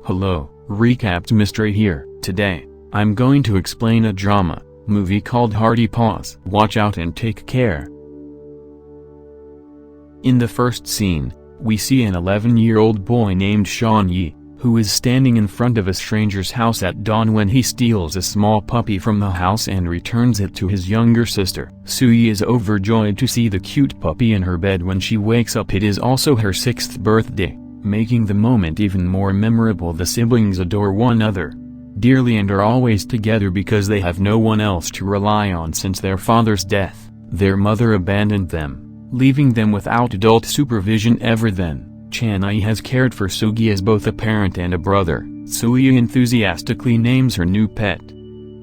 Hello, Recapped Mystery here. Today, I'm going to explain a drama movie called Hardy Paws. Watch out and take care. In the first scene, we see an 11-year-old boy named Sean Yi, who is standing in front of a stranger's house at dawn when he steals a small puppy from the house and returns it to his younger sister. Sui is overjoyed to see the cute puppy in her bed when she wakes up. It is also her 6th birthday, making the moment even more memorable. The siblings adore one another dearly and are always together because they have no one else to rely on since their father's death. Their mother abandoned them, leaving them without adult supervision ever then. Chanai has cared for Sugi as both a parent and a brother. Sui enthusiastically names her new pet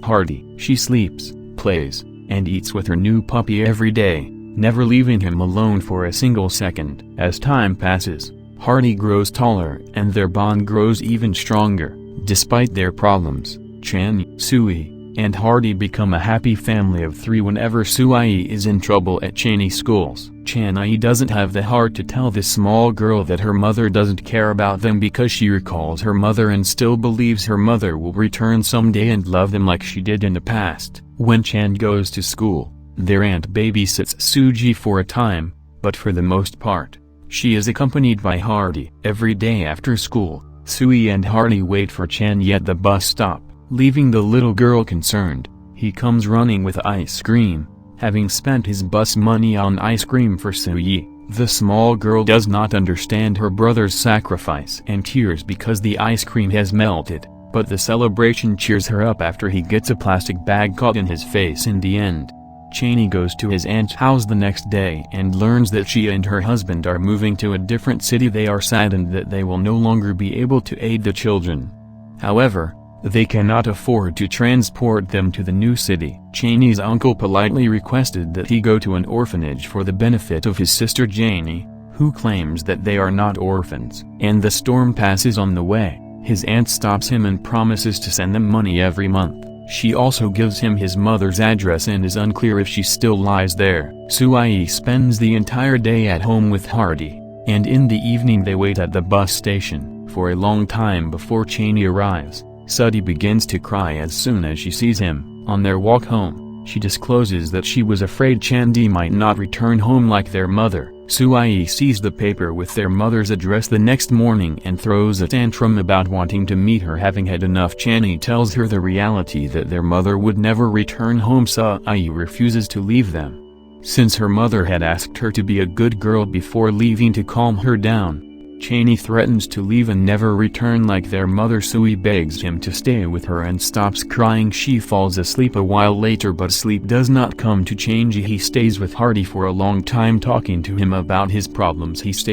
Hardy. She sleeps, plays, and eats with her new puppy every day, never leaving him alone for a single second. As time passes, Hardy grows taller and their bond grows even stronger. Despite their problems, Chan, Sui, and Hardy become a happy family of 3 whenever Sui is in trouble at Chanai schools. Chanai doesn't have the heart to tell this small girl that her mother doesn't care about them because she recalls her mother and still believes her mother will return someday and love them like she did in the past. When Chan goes to school, their aunt babysits Suji for a time, but for the most part, she is accompanied by Hardy. Every day after school, Sui and Hardy wait for Chan at the bus stop, leaving the little girl concerned. He comes running with ice cream, having spent his bus money on ice cream for Sui. The small girl does not understand her brother's sacrifice and tears because the ice cream has melted, but the celebration cheers her up after he gets a plastic bag caught in his face in the end. Chaney goes to his aunt's house the next day and learns that she and her husband are moving to a different city. They are saddened that they will no longer be able to aid the children. However, they cannot afford to transport them to the new city. Chaney's uncle politely requested that he go to an orphanage for the benefit of his sister Janie, who claims that they are not orphans. And the storm passes on the way. His aunt stops him and promises to send them money every month. She also gives him his mother's address and is unclear if she still lies there. Sui spends the entire day at home with Hardy, and in the evening they wait at the bus station for a long time before Chaney arrives. Sudi begins to cry as soon as she sees him. On their walk home, she discloses that she was afraid Chandi might not return home like their mother. Sui sees the paper with their mother's address the next morning and throws a tantrum about wanting to meet her. Having had enough, Chani tells her the reality that their mother would never return home. Sui refuses to leave them, since her mother had asked her to be a good girl before leaving to calm her down. Chaney threatens to leave and never return like their mother. Sui begs him to stay with her and stops crying. She falls asleep a while later, but sleep does not come to Chaney. He stays with Hardy for a long time talking to him about his problems.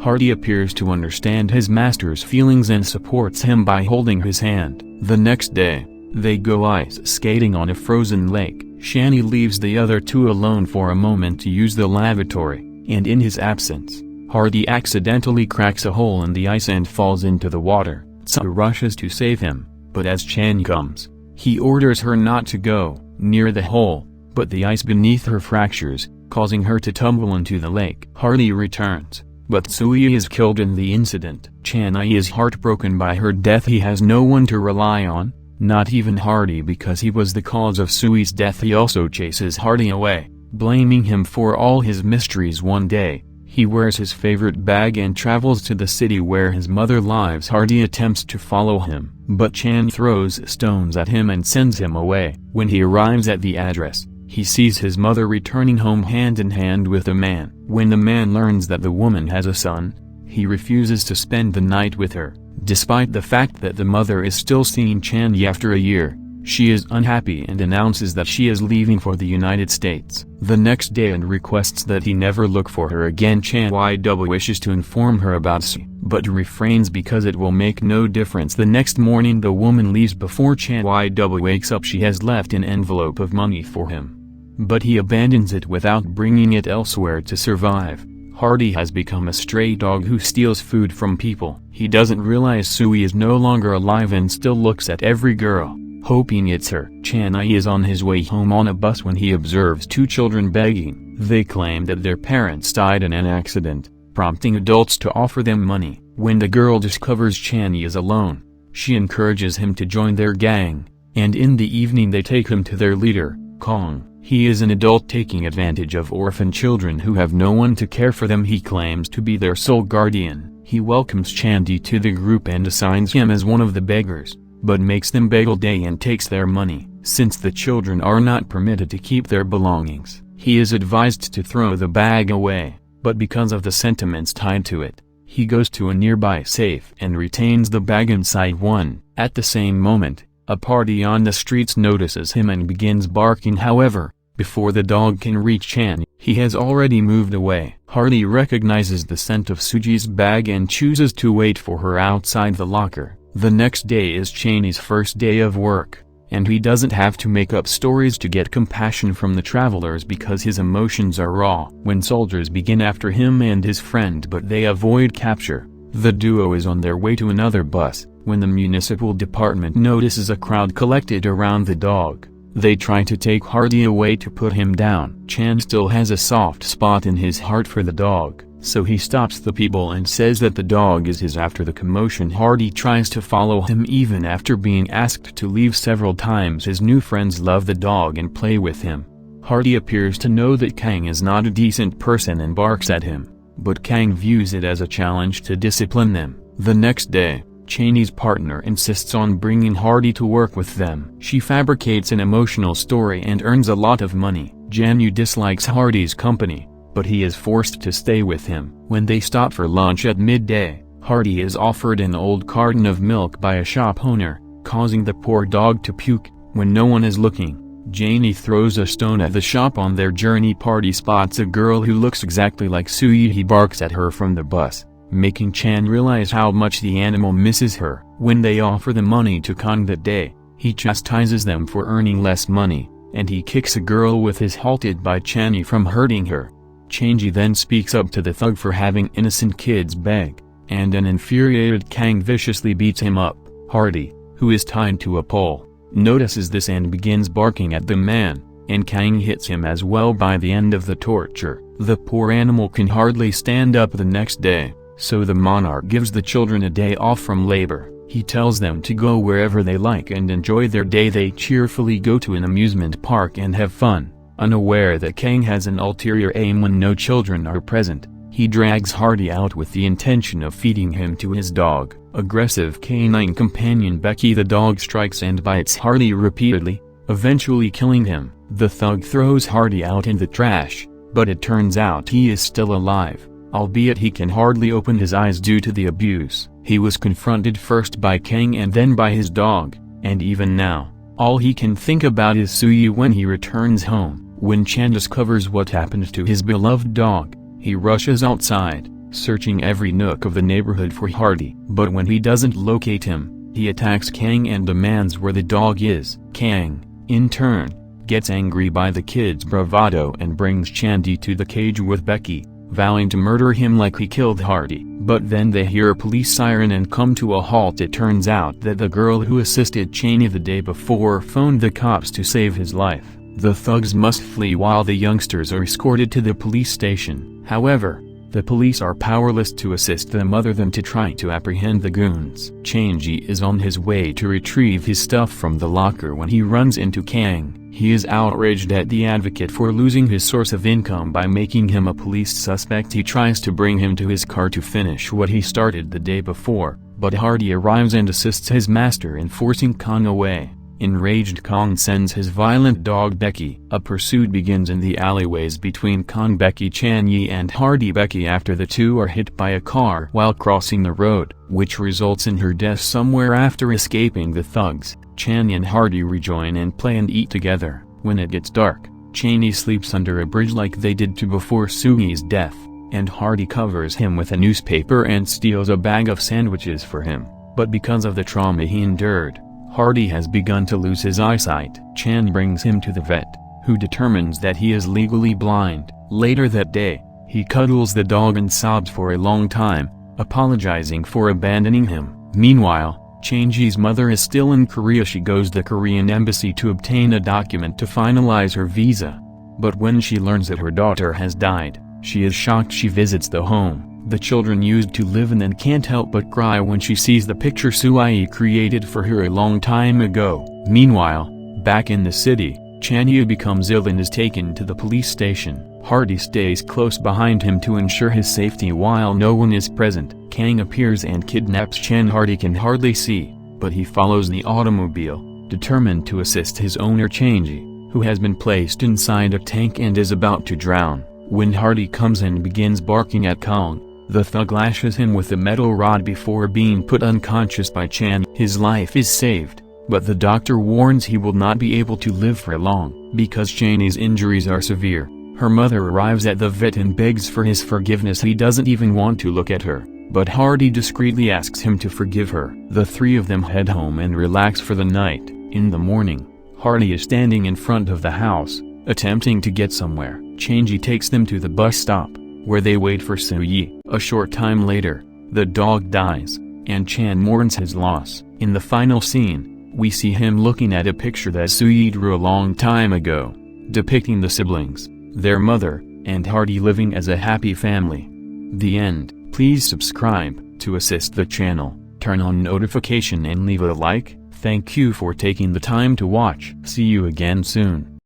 Hardy appears to understand his master's feelings and supports him by holding his hand. The next day, they go ice skating on a frozen lake. Shani leaves the other 2 alone for a moment to use the lavatory, and in his absence, Hardy accidentally cracks a hole in the ice and falls into the water. Tsu rushes to save him, but as Chan comes, he orders her not to go near the hole, but the ice beneath her fractures, causing her to tumble into the lake. Hardy returns, but Sui is killed in the incident. Chanai is heartbroken by her death. He has no one to rely on, not even Hardy, because he was the cause of Sui's death. He also chases Hardy away, blaming him for all his mysteries. One day, he wears his favorite bag and travels to the city where his mother lives. Hardy attempts to follow him, but Chan throws stones at him and sends him away. When he arrives at the address, he sees his mother returning home hand in hand with a man. When the man learns that the woman has a son, he refuses to spend the night with her. Despite the fact that the mother is still seeing Chan after a year, she is unhappy and announces that she is leaving for the United States the next day and requests that he never look for her again. Chan wishes to inform her about Sui, but refrains because it will make no difference. The next morning the woman leaves before Chan wakes up. She has left an envelope of money for him, but he abandons it without bringing it elsewhere to survive. Hardy has become a stray dog who steals food from people. He doesn't realize Sui is no longer alive and still looks at every girl, hoping it's her. Chanai is on his way home on a bus when he observes 2 children begging. They claim that their parents died in an accident, prompting adults to offer them money. When the girl discovers Chanyi is alone, she encourages him to join their gang, and in the evening they take him to their leader, Kong. He is an adult taking advantage of orphan children who have no one to care for them. He claims to be their sole guardian. He welcomes Chandy to the group and assigns him as one of the beggars, but makes them beg all day and takes their money. Since the children are not permitted to keep their belongings, he is advised to throw the bag away, but because of the sentiments tied to it, he goes to a nearby safe and retains the bag inside one. At the same moment, a party on the streets notices him and begins barking. However, before the dog can reach Chan, he has already moved away. Hardy recognizes the scent of Suji's bag and chooses to wait for her outside the locker. The next day is Chaney's first day of work, and he doesn't have to make up stories to get compassion from the travelers because his emotions are raw. When soldiers begin after him and his friend but they avoid capture, the duo is on their way to another bus. When the municipal department notices a crowd collected around the dog, they try to take Hardy away to put him down. Chan still has a soft spot in his heart for the dog, so he stops the people and says that the dog is his. After the commotion, Hardy tries to follow him even after being asked to leave several times. His new friends love the dog and play with him. Hardy appears to know that Kang is not a decent person and barks at him, but Kang views it as a challenge to discipline them. The next day, Chaney's partner insists on bringing Hardy to work with them. She fabricates an emotional story and earns a lot of money. Janyu dislikes Hardy's company, but he is forced to stay with him. When they stop for lunch at midday, Hardy is offered an old carton of milk by a shop owner, causing the poor dog to puke. When no one is looking, Janie throws a stone at the shop. On their journey, Party spots a girl who looks exactly like Suyi. He barks at her from the bus, making Chan realize how much the animal misses her. When they offer the money to Kong that day, he chastises them for earning less money, and he kicks a girl with his halted by Chanyi from hurting her. Chanyi then speaks up to the thug for having innocent kids beg, and an infuriated Kang viciously beats him up. Hardy, who is tied to a pole, notices this and begins barking at the man, and Kang hits him as well. By the end of the torture, the poor animal can hardly stand up the next day. So the monarch gives the children a day off from labor. He tells them to go wherever they like and enjoy their day. They cheerfully go to an amusement park and have fun, unaware that Kang has an ulterior aim. When no children are present, he drags Hardy out with the intention of feeding him to his dog. Aggressive canine companion Becky the dog strikes and bites Hardy repeatedly, eventually killing him. The thug throws Hardy out in the trash, but it turns out he is still alive, albeit he can hardly open his eyes due to the abuse. He was confronted first by Kang and then by his dog, and even now, all he can think about is Suyi when he returns home. When Chan discovers what happened to his beloved dog, he rushes outside, searching every nook of the neighborhood for Hardy. But when he doesn't locate him, he attacks Kang and demands where the dog is. Kang, in turn, gets angry by the kid's bravado and brings Chandy to the cage with Becky, vowing to murder him like he killed Hardy. But then they hear a police siren and come to a halt. It turns out that the girl who assisted Chaney the day before phoned the cops to save his life. The thugs must flee while the youngsters are escorted to the police station. However, the police are powerless to assist them other than to try to apprehend the goons. Chanji is on his way to retrieve his stuff from the locker when he runs into Kang. He is outraged at the advocate for losing his source of income by making him a police suspect. He tries to bring him to his car to finish what he started the day before, but Hardy arrives and assists his master in forcing Kong away. Enraged Kong sends his violent dog Becky. A pursuit begins in the alleyways between Kong, Becky, Chanyi and Hardy. Becky after the two are hit by a car while crossing the road, which results in her death somewhere after escaping the thugs. Chanyi and Hardy rejoin and play and eat together. When it gets dark, Chanyi sleeps under a bridge like they did to before Sugi's death, and Hardy covers him with a newspaper and steals a bag of sandwiches for him. But because of the trauma he endured, Hardy has begun to lose his eyesight. Chan brings him to the vet, who determines that he is legally blind. Later that day, he cuddles the dog and sobs for a long time, apologizing for abandoning him. Meanwhile, Chanji's mother is still in Korea. She goes to the Korean embassy to obtain a document to finalize her visa. But when she learns that her daughter has died, she is shocked. She visits the home, the children used to live in and can't help but cry when she sees the picture Sui created for her a long time ago. Meanwhile, back in the city, Chanya becomes ill and is taken to the police station. Hardy stays close behind him to ensure his safety while no one is present. Kang appears and kidnaps Chan. Hardy can hardly see, but he follows the automobile, determined to assist his owner Changi, who has been placed inside a tank and is about to drown. When Hardy comes and begins barking at Kang, the thug lashes him with a metal rod before being put unconscious by Chan. His life is saved, but the doctor warns he will not be able to live for long, because Changi's injuries are severe. Her mother arrives at the vet and begs for his forgiveness. He doesn't even want to look at her, but Hardy discreetly asks him to forgive her. The three of them head home and relax for the night. In the morning, Hardy is standing in front of the house, attempting to get somewhere. Changi takes them to the bus stop, where they wait for Suyi. A short time later, the dog dies, and Chan mourns his loss. In the final scene, we see him looking at a picture that Suyi drew a long time ago, depicting the siblings, their mother, and Hardy living as a happy family. The end. Please subscribe to assist the channel, turn on notification and leave a like. Thank you for taking the time to watch. See you again soon.